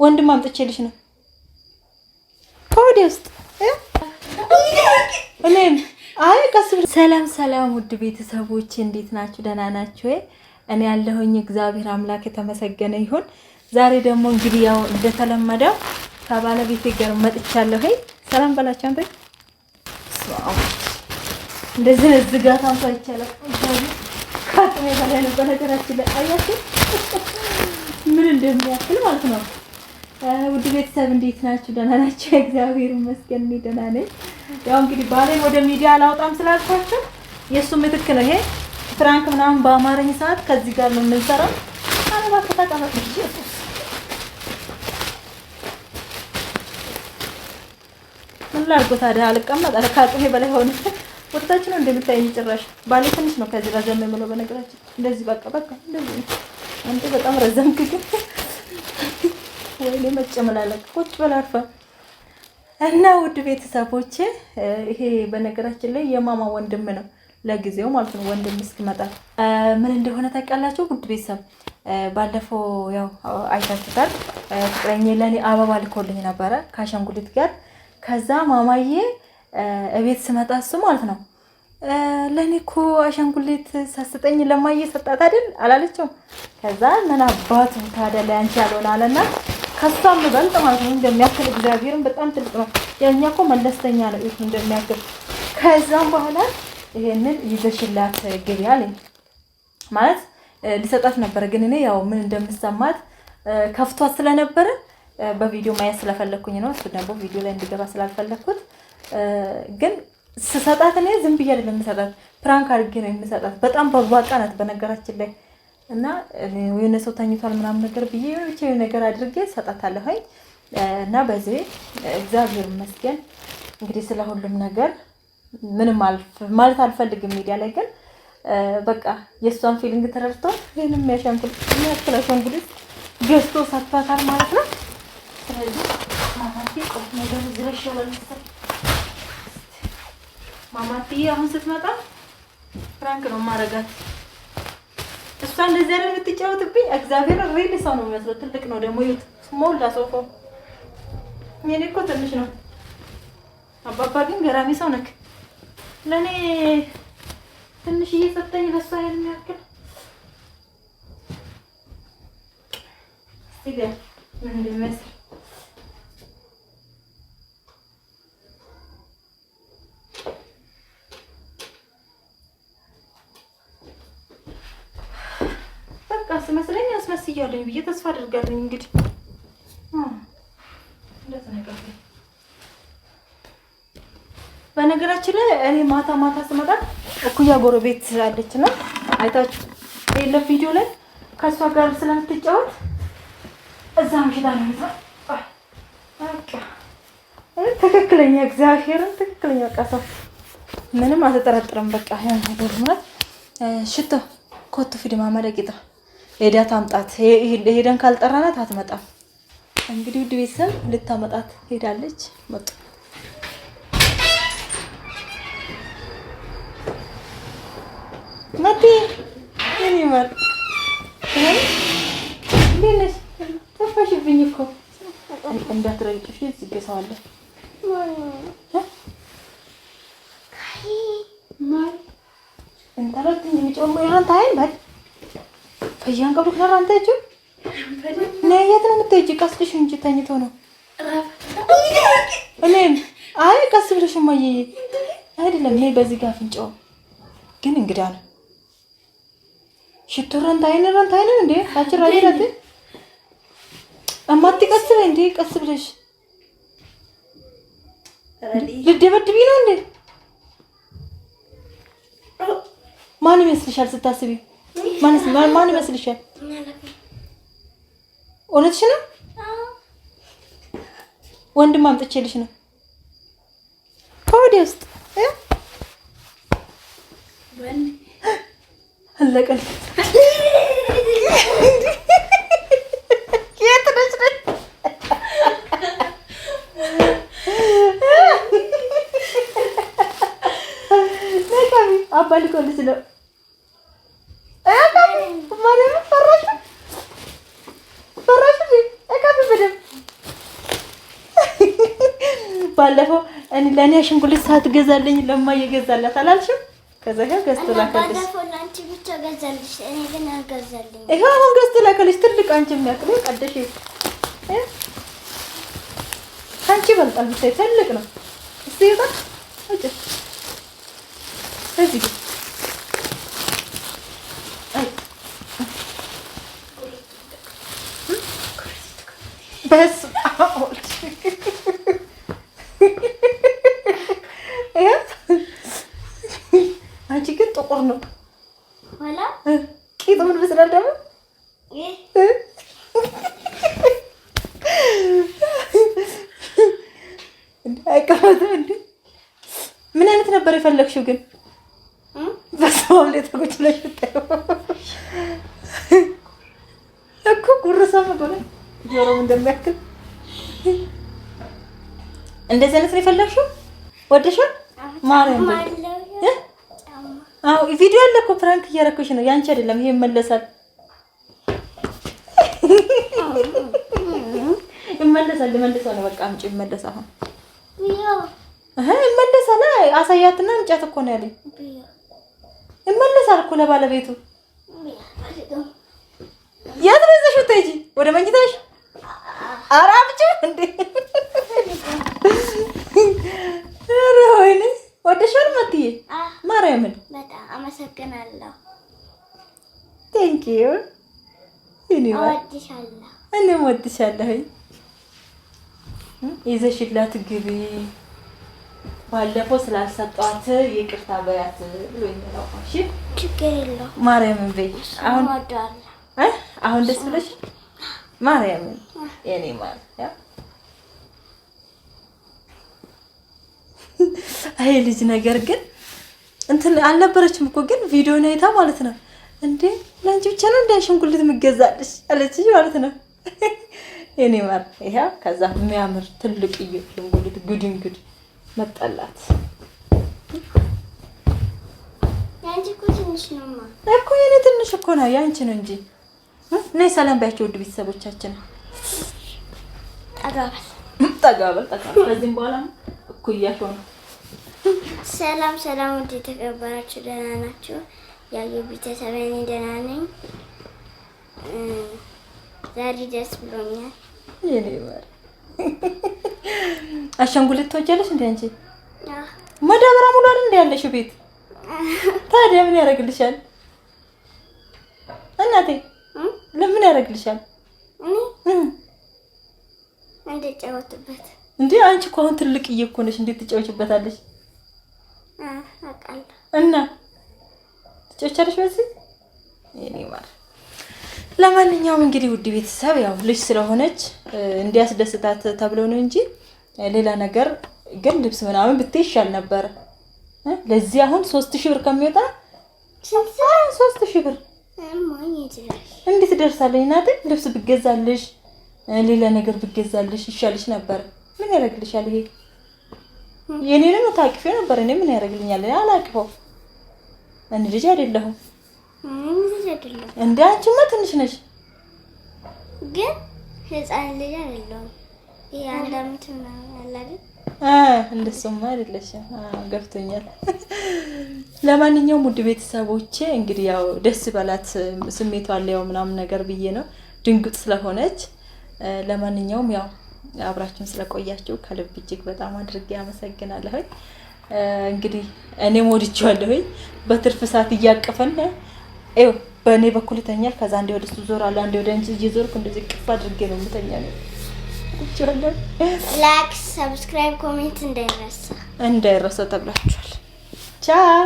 ወንድም አምጥቼልሽ ነው ከወዴ ውስጥ እኔም አይ ቀስ ብለሽ ሰላም ሰላም ውድ ቤተሰቦች እንዴት ናችሁ ደህና ናችሁ ወይ እኔ ያለሁኝ እግዚአብሔር አምላክ የተመሰገነ ይሁን ዛሬ ደግሞ እንግዲህ ያው እንደተለመደው ከባለቤቴ ጋር መጥቻለሁ ሰላም በላችሁ አንተ እንደዚህ ዝጋታ አንሳይቻለሁ ካጥሜ በላይ ነው በነገራችን ላይ አያችሁ ምን እንደሚያክል ማለት ነው ውድ ቤተሰብ እንዴት ናችሁ ደህና ናችሁ እግዚአብሔር ይመስገን ደህና ነኝ ያው እንግዲህ ባሌን ወደ ሚዲያ አላውጣም ስላልኳችሁ የሱ ምትክ ነው ይሄ ፍራንክ ምናምን በአማርኛ ሰዓት ከዚህ ጋር ነው የምንሰራው አረባ ከተቀመጠ ኢየሱስ ምን ላድርጎ ታዲያ አልቀመጥ አልካጥሜ በላይ ሆነ ወጣች ነው እንደምታየኝ ጭራሽ ባሌ ትንሽ ነው ከዚህ ረዘም የምለው በነገራችን እንደዚህ በቃ እንደዚህ አንተ በጣም ረዘምክ ግን ወይኔ መጨመላለቅ ቁጭ በላፋ እና ውድ ቤተሰቦቼ ይሄ በነገራችን ላይ የማማ ወንድም ነው ለጊዜው ማለት ነው ወንድም እስኪመጣ ምን እንደሆነ ታውቃላችሁ ውድ ቤተሰብ ባለፈው ያው አይታችሁታል ፍቅረኛዬ ለኔ አበባ ልኮልኝ ነበረ ካሻንጉሊት ጋር ከዛ ማማዬ እቤት ስመጣ እሱ ማለት ነው ለኔ እኮ አሻንጉሊት ሳስጠኝ ለማዬ ሰጣት አይደል አላለችው ከዛ ምን አባቱ ታዲያ ላይ አንቺ ያልሆነ አለና ከሷም በልጥ ማለት ነው እንደሚያክል እግዚአብሔርን በጣም ትልቅ ነው ያኛ እኮ መለስተኛ ነው እሱ እንደሚያክል ከዛም በኋላ ይሄንን ይዘሽላት ግቢ አለኝ ማለት ሊሰጣት ነበር ግን እኔ ያው ምን እንደምሰማት ከፍቷት ስለነበረ በቪዲዮ ማየት ስለፈለኩኝ ነው እሱ ደግሞ ቪዲዮ ላይ እንዲገባ ስላልፈለኩት ግን ስሰጣት እኔ ዝም ብዬ አይደለም የምሰጣት ፕራንክ አድርጌ ነው የምሰጣት በጣም በዋቃ ናት በነገራችን ላይ እና የሆነ ሰው ተኝቷል ምናምን ነገር ብዬ ብቻ የሆነ ነገር አድርጌ ሰጣታለሁ እና በዚህ እግዚአብሔር ይመስገን እንግዲህ ስለ ሁሉም ነገር ምንም ማለት አልፈልግም ሚዲያ ላይ ግን በቃ የሷን ፊሊንግ ተረድቶ ይሄንም ያሻንጉሊት ገዝቶ ሰጥቷታል ማለት ነው ስለዚህ ማማቲ ቆይ ነገር ዝረሻለሁ ማማቲ አሁን ስትመጣ ፍራንክ ነው ማረጋት እሷ እንደዚህ አይነት የምትጫወትብኝ እግዚአብሔር ሪሊ ሰው ነው የሚመስለው ትልቅ ነው ደግሞ ይሁት ሞላ ሶፎ የኔ እኮ ትንሽ ነው አባባ ግን ገራሚ ሰው ነክ ለኔ ትንሽ እየሰጠኝ ለሷ የሚያክል ሲጋ ምን እንደሚመስል መስለኝ አስመስያለሁ ብዬ ተስፋ አድርጋለሁ እንግዲህ እንደተነገረኝ በነገራችን ላይ እኔ ማታ ስመጣ እኩያ ጎረቤት አለችና አይታችሁ የለ ቪዲዮ ላይ ከሷ ጋር ስለምትጫወት እዛም ሄዳ ነው በቃ ትክክለኛ እግዚአብሔርን ትክክለኛ ቀሰው ምንም አልተጠረጠረም በቃ ያን ነገር ማለት ሽቶ ኮቱ ፊድማ ማለቂታ ሄዳ ታምጣት ሄደን ካልጠራናት አትመጣም እንግዲህ ውድ ቤተሰብ ልታመጣት ሄዳለች መጡ ማቲ ምን ይመር ለነሽ ተፋሽብኝ እኮ እንዳትረጭሽ ይዝገሳዋለ ማይ እንታለት የሚጮም ይራን ታይል ባይ ፈያን ቀብሩ ከራ አንተ እጁ ነየት ነው የምትሄጂ ቀስልሽ እንጂ ተኝቶ ነው እኔም አይ ቀስ ብለሽ ማየ አይደለም ነይ በዚህ ጋር ፍንጫው ግን እንግዳ ነው ሽቶራን ታይነን እንዴ አጭራ አይደለም አማቲ ቀስ ብለሽ እንዴ ቀስ ብለሽ ልደበድቢ ነው እንዴ ማን ይመስልሻል ስታስቢ ማን ይመስልሻል እውነትሽ ነው ወንድም አምጥቼልሽ ነው ከወዴ ውስጥ ወንድ አለቀል የትነሽ ነካቢ አባልኮልሽ ነው ማንም ፈራሽ ፈራሽ እካብ በደም ባለፈው እኔ ለኔ አሽንጉሊት ሳትገዛልኝ ለማየ ገዛላት አላልሽም? ከዛ ገዝቶ ላከልሽ። ባለፈው ላንቺ ብቻ ገዛልሽ፣ እኔ ግን አልገዛልኝ። ይሄ አሁን ገዝቶ ላከልሽ። ትልቅ አንቺ የሚያክል ቀደሽ አንቺ በልጣል ብታይ ትልቅ ነው። እስቲ ይጣ አጭ እዚህ በስ አንቺ ግን ጥቁር ነው ወላ ቂጥ ምን ብስላል ደግሞ አይቀርም እንዴ? ምን አይነት ነበር የፈለግሽው ግን? በሰው ላይ ተቆጭለሽ ብታየው እኮ ጉርሳ መጎለ ጆሮም እንደሚያክል እንደዚህ አይነት ነው የፈለግሽው? ወደሽው? ማርያም አዎ ቪዲዮ አለ እኮ ፕራንክ እያደረኩሽ ነው። ያንቺ አይደለም ይሄ ይመለሳል። ይመለሳል ነው በቃ አምጪ ይመለስ። አሁን ይመለሳል። አሳያትና እንጨት እኮ ነው ያለኝ። ይመለሳል እኮ ለባለቤቱ። የት ነው ይዘሽው ትሄጂ? ወደ መኝታሽ? ኧረ አምጪው እንዴ! ኧረ ወይኔ ወደሻል ማትዬ ማርያምን በጣም አመሰግናለሁ። ቴንክ ዩ እወድሻለሁ። እኔም እወድሻለሁ። ይዘሽላት ግቢ። ባለፈው ስላልሰጧት ይቅርታ በያት ብሎኝ ነው። እሺ ችግር የለውም። ማርያምን በይ። አሁን እወዳለሁ። አሁን ደስ ብለሽ ማርያምን የኔ ማር ያ አይ ልጅ ነገር ግን እንትን አልነበረችም እኮ ግን ቪዲዮን አይታ ማለት ነው እንዴ ለአንቺ ብቻ ነው እንደ አሽንጉሊት የምገዛልሽ አለችኝ ማለት ነው። የኔ ማር ይሄ ከዛ የሚያምር ትልቅ አሽንጉሊት ጉድ መጣላት። ያንቺ እኮ ትንሽ ነውማ እኮ የኔ ትንሽ እኮ ነው ያንቺ ነው እንጂ። ነይ ሰላም ባያቸው ውድ ቤተሰቦቻችን። ጠጋበል ከዚህም በኋላ እኩያቸው ነው። ሰላም ውድ የተከበራችሁ ደህና ናችሁ? ያዩ ቤተሰብ እኔ ደህና ነኝ። ዛሬ ደስ ብሎኛል። የኔ ማር አሻንጉሊት ትወጃለሽ እንዴ አንቺ? መዳበራ ሙሉ አይደል እንዴ ያለሽ ቤት? ታዲያ ምን ያደርግልሻል እናቴ? ለምን ያደርግልሻል? እንድትጫወትበት እንዴ አንቺ እኮ አሁን ትልቅዬ እኮ ነሽ። እንዴት ትጫወችበታለሽ? አውቃለሁ። እና ትጫወቻለሽ በዚህ የኔ ማር። ለማንኛውም እንግዲህ ውድ ቤተሰብ ያው ልጅ ስለሆነች እንዲያስደስታት ተብሎ ነው እንጂ ሌላ ነገር ግን ልብስ ምናምን ብትይሻል ነበር። ለዚህ አሁን 3000 ብር ከሚወጣ 3000 ብር እንዴት ደርሳለኝ እናቴ? ልብስ ብገዛልሽ ሌላ ነገር ብገዛልሽ ይሻልሽ ነበር። ምን ያደርግልሻል ይሄ? የኔንም ታቅፊው ነበር። እኔ ምን ያደርግልኛል? አላቅፈው። እኔ ልጅ አይደለሁም እንዴ? አንቺማ ትንሽ ነሽ። ግን ህፃን ልጅ አይደለሁም። ይሄ አንድ አመት ምናምን አለ አይደል? እንደሱማ አይደለሽም። ገብቶኛል። ለማንኛውም ውድ ቤተሰቦቼ እንግዲህ ያው ደስ በላት ስሜቷ አለው ምናምን ነገር ብዬ ነው ድንግጥ ስለሆነች። ለማንኛውም ያው አብራችሁን ስለቆያችሁ ከልብ እጅግ በጣም አድርጌ አመሰግናለሁ። እንግዲህ እኔም ወድቻለሁ። በትርፍ ሰዓት እያቀፈን አይው በእኔ በኩል ተኛል። ከዛ አንዴ ወደ እሱ ዞራለሁ፣ አንዴ ወደ አንቺ እየዞርኩ እንደዚህ ቅፍ አድርጌ ነው የምተኛው። ላይክ፣ ሰብስክራይብ፣ ኮሜንት እንዳይረሳ ተብላችኋል። ቻው